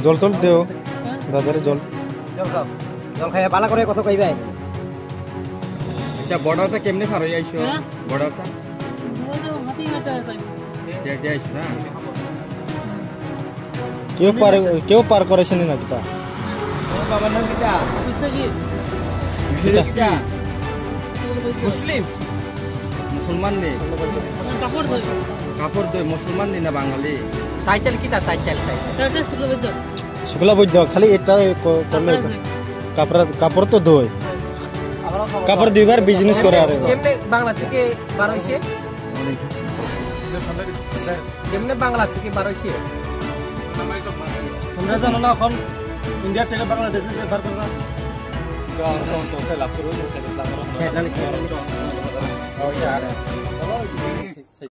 জল টল দেও দাদারে জল জল খাইয়া পালা করে কত কইবে আচ্ছা বর্ডারটা কেমনে পার হই আইছো বর্ডারটা যে আইছ না কেউ পার করেছে না কিতা বাবার নাম কিতা কিতা মুসলিম মুসলমান নে কাপড় দই মুসলমান নে না বাঙালি টাইটেল কিতা টাইটেল শুক্লা বৈদ্য খালি এটা করলে কাপড় তো দই কাপড় দুইবার বিজনেস করে আর কেমনে বাংলা থেকে বার হইছে কেমনে বাংলা থেকে বার হইছে তোমরা জানো না এখন ইন্ডিয়া থেকে বাংলাদেশে যে বার করছে লাভ করো সেটা তারপর